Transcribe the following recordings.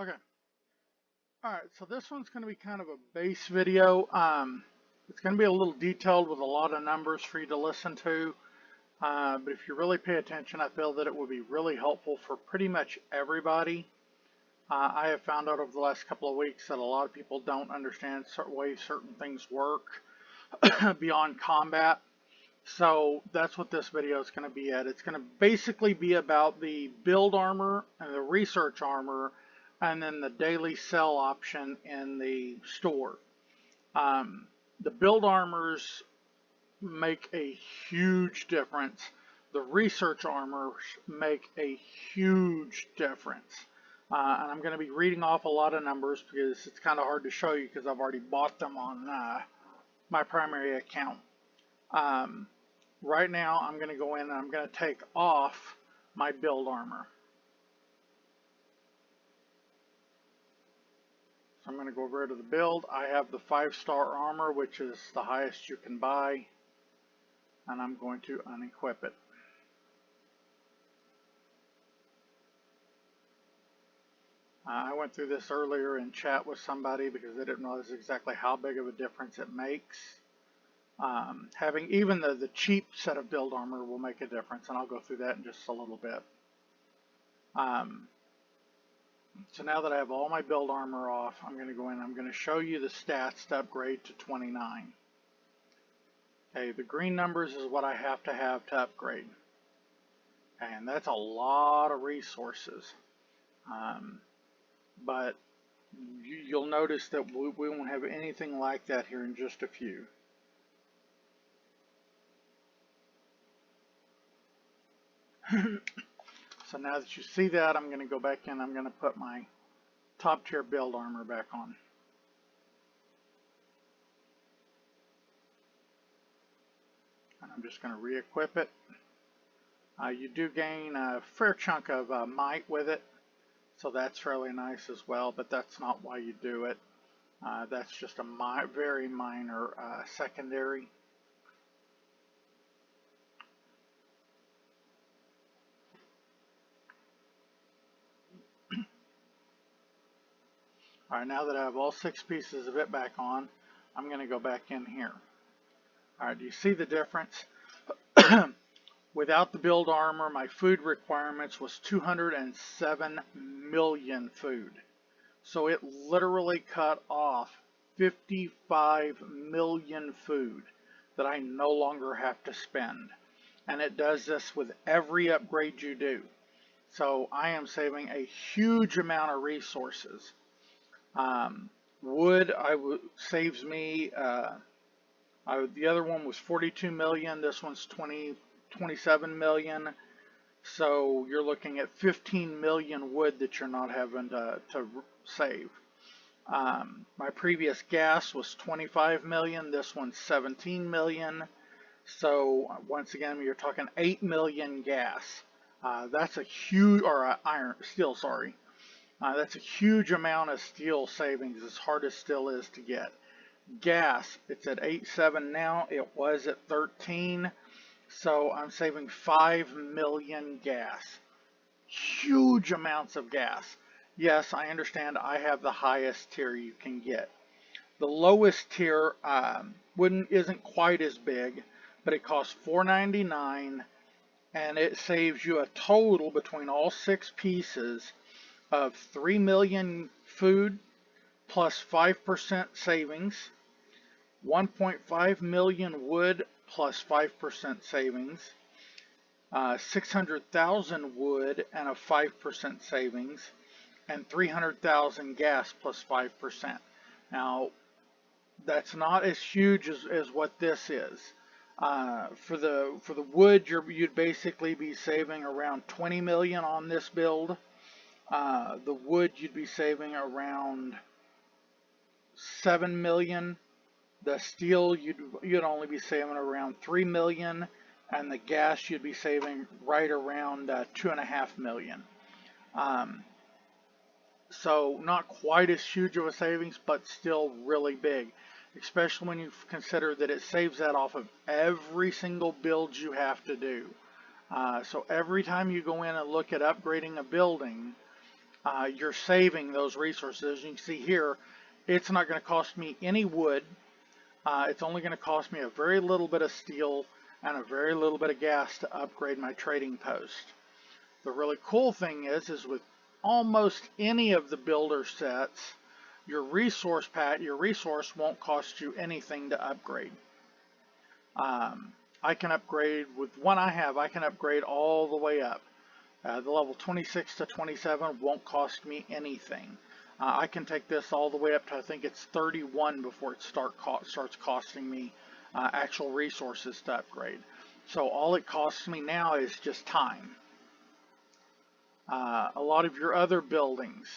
Okay. All right. So this one's going to be kind of a base video. It's going to be a little detailed with a lot of numbers for you to listen to. But if you really pay attention, I feel that it would be really helpful for pretty much everybody. I have found out over the last couple of weeks that a lot of people don't understand certain ways certain things work beyond combat. So that's what this video is going to be at. It's going to basically be about the build armor and the research armor and then the daily sell option in the store. The build armors make a huge difference. The research armors make a huge difference. And I'm going to be reading off a lot of numbers because it's kind of hard to show you because I've already bought them on my primary account. Right now I'm going to go in and I'm going to take off my build armor. So I'm going to go over to the build. I have the 5-star armor, which is the highest you can buy, and I'm going to unequip it. I went through this earlier in chat with somebody because they didn't realize exactly how big of a difference it makes. Having even the cheap set of build armor will make a difference, and I'll go through that in just a little bit. So now that I have all my build armor off, I'm going to go in, I'm going to show you the stats to upgrade to 29. Okay, the green numbers is what I have to upgrade. And that's a lot of resources. But you'll notice that we won't have anything like that here in just a few. So now that you see that, I'm going to go back in. I'm going to put my top tier build armor back on. And I'm just going to re-equip it. You do gain a fair chunk of might with it, so that's fairly nice as well, but that's not why you do it. That's just a very minor secondary. Alright, now that I have all 6 pieces of it back on, I'm going to go back in here. Alright, do you see the difference? Without the build armor, my food requirements was 207 million food. So it literally cut off 55 million food that I no longer have to spend. And it does this with every upgrade you do. So I am saving a huge amount of resources. Wood saves me, the other one was 42 million, this one's 27 million. So you're looking at 15 million wood that you're not having to save. My previous gas was 25 million, this one's 17 million. So once again, you're talking 8 million gas. That's a huge, or steel, sorry. That's a huge amount of steel savings, as hard as steel is to get. Gas, it's at 8.7 now, it was at 13. So I'm saving 5 million gas. Huge amounts of gas. Yes, I understand I have the highest tier you can get. The lowest tier isn't quite as big, but it costs $4.99, and it saves you a total between all 6 pieces of 3 million food plus 5% savings, 1.5 million wood plus 5% savings, 600,000 wood and a 5% savings, and 300,000 gas plus 5%. Now, that's not as huge as what this is. For the wood, you'd basically be saving around 20 million on this build. The wood, you'd be saving around 7 million. The steel, you'd only be saving around 3 million, and the gas you'd be saving right around 2.5 million. So not quite as huge of a savings, but still really big, especially when you consider that it saves that off of every single build you have to do. So every time you go in and look at upgrading a building, you're saving those resources. As you can see here, it's not going to cost me any wood. It's only going to cost me a very little bit of steel and a very little bit of gas to upgrade my trading post. The really cool thing is with almost any of the builder sets, your resource won't cost you anything to upgrade. I can upgrade with one I have. I can upgrade all the way up. The level 26 to 27 won't cost me anything. I can take this all the way up to, I think it's 31 before it starts costing me actual resources to upgrade. So all it costs me now is just time. A lot of your other buildings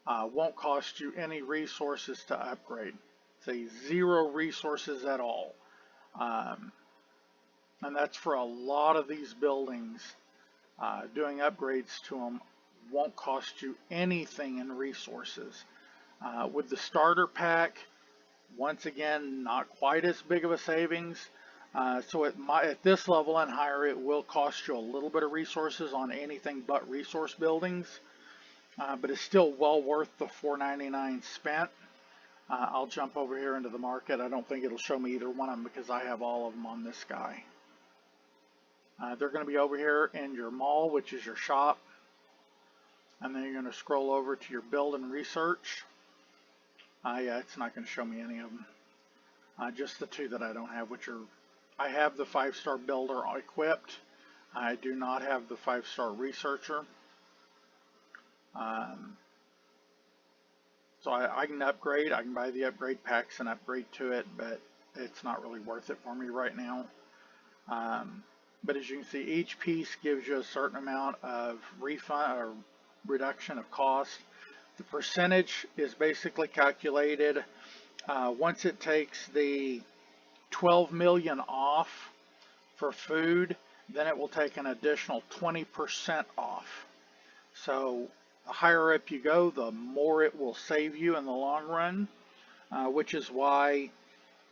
won't cost you any resources to upgrade. Say 0 resources at all. And that's for a lot of these buildings. Doing upgrades to them won't cost you anything in resources. With the starter pack, once again, not quite as big of a savings. So at this level and higher, it will cost you a little bit of resources on anything but resource buildings, but it's still well worth the $4.99 spent. I'll jump over here into the market. I don't think it'll show me either one of them because I have all of them on this guy. They're going to be over here in your mall, which is your shop. And then you're going to scroll over to your build and research. Yeah, it's not going to show me any of them. Just the 2 that I don't have, which are, I have the 5-star builder equipped. I do not have the 5-star researcher. So I can upgrade. I can buy the upgrade packs and upgrade to it, but it's not really worth it for me right now. But as you can see, each piece gives you a certain amount of refund or reduction of cost. The percentage is basically calculated once it takes the 12 million off for food, then it will take an additional 20% off. So the higher up you go, the more it will save you in the long run, which is why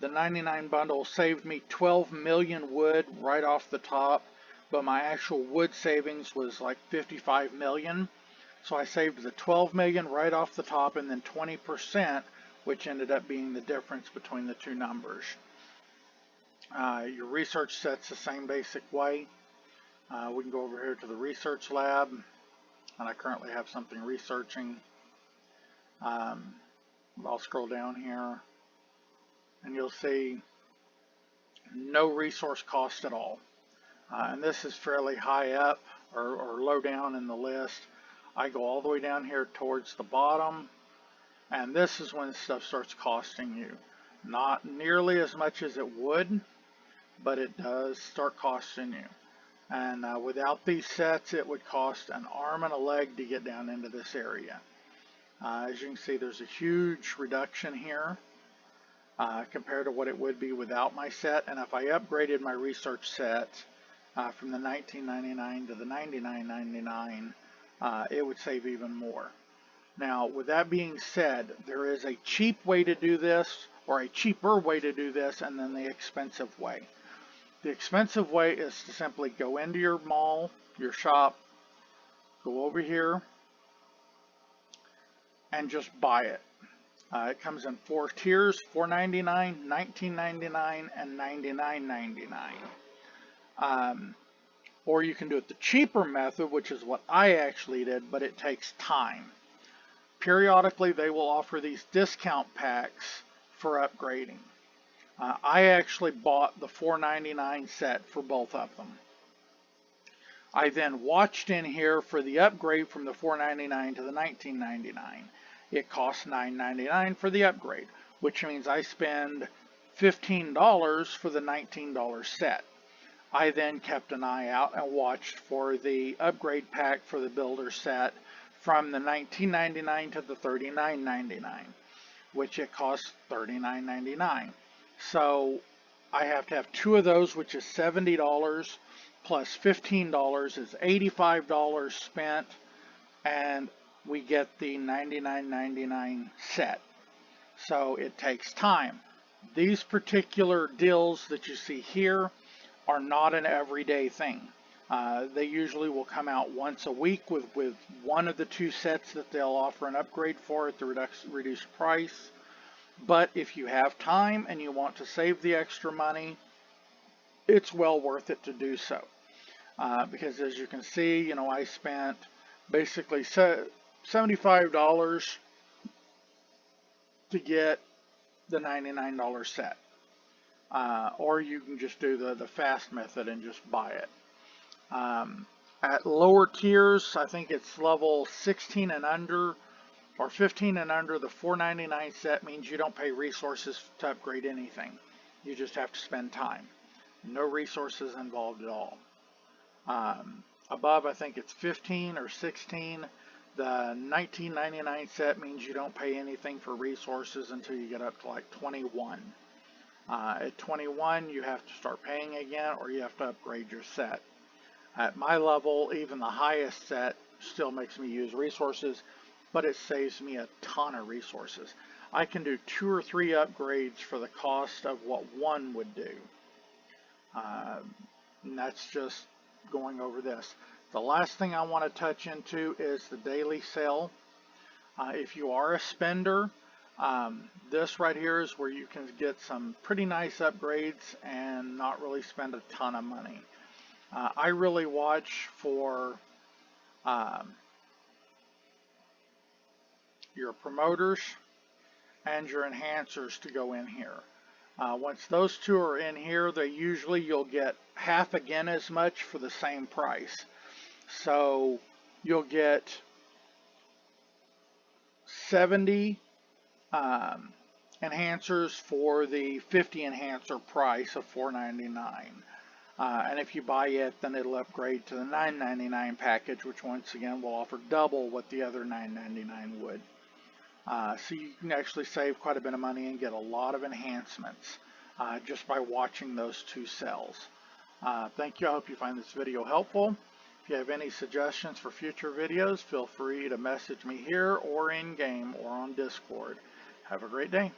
the 99 bundle saved me 12 million wood right off the top, but my actual wood savings was like 55 million. So I saved the 12 million right off the top and then 20%, which ended up being the difference between the 2 numbers. Your research set's the same basic way. We can go over here to the research lab, and I currently have something researching. I'll scroll down here, and you'll see no resource cost at all. And this is fairly high up or low down in the list. I go all the way down here towards the bottom, and this is when stuff starts costing you. Not nearly as much as it would, but it does start costing you. And without these sets, it would cost an arm and a leg to get down into this area. As you can see, there's a huge reduction here compared to what it would be without my set. And if I upgraded my research set from the $19.99 to the $99.99, it would save even more. Now, with that being said, there is a cheap way to do this, or a cheaper way to do this, and then the expensive way. The expensive way is to simply go into your mall, your shop, go over here, and just buy it. It comes in 4 tiers, $4.99, $19.99, and $99.99. Or you can do it the cheaper method, which is what I actually did, but it takes time. Periodically, they will offer these discount packs for upgrading. I actually bought the $4.99 set for both of them. I then watched in here for the upgrade from the $4.99 to the $19.99. It costs $9.99 for the upgrade, which means I spend $15 for the $19 set. I then kept an eye out and watched for the upgrade pack for the builder set from the $19.99 to the $39.99, which it costs $39.99. So I have to have 2 of those, which is $70 plus $15 is $85 spent, and we get the $99.99 set. So it takes time. These particular deals that you see here are not an everyday thing. They usually will come out once a week with one of the two sets that they'll offer an upgrade for at the reduced price. But if you have time and you want to save the extra money, it's well worth it to do so. Because as you can see, you know, I spent basically $75 to get the $99 set. Or you can just do the fast method and just buy it. At lower tiers, I think it's level 16 and under or 15 and under, the $4.99 set means you don't pay resources to upgrade anything. You just have to spend time. No resources involved at all. Above, I think it's 15 or 16. The $19.99 set means you don't pay anything for resources until you get up to like 21. At 21, you have to start paying again, or you have to upgrade your set. At my level, even the highest set still makes me use resources, but it saves me a ton of resources. I can do 2 or 3 upgrades for the cost of what one would do. And that's just going over this. The last thing I want to touch into is the daily sale. If you are a spender, this right here is where you can get some pretty nice upgrades and not really spend a ton of money. I really watch for your promoters and your enhancers to go in here. Once those two are in here, you'll get half again as much for the same price. So you'll get 70 enhancers for the 50 enhancer price of $4.99. And if you buy it, then it'll upgrade to the $9.99 package, which once again will offer double what the other $9.99 would. So you can actually save quite a bit of money and get a lot of enhancements just by watching those two cells. Thank you. I hope you find this video helpful. If you have any suggestions for future videos, feel free to message me here or in game or on Discord. Have a great day.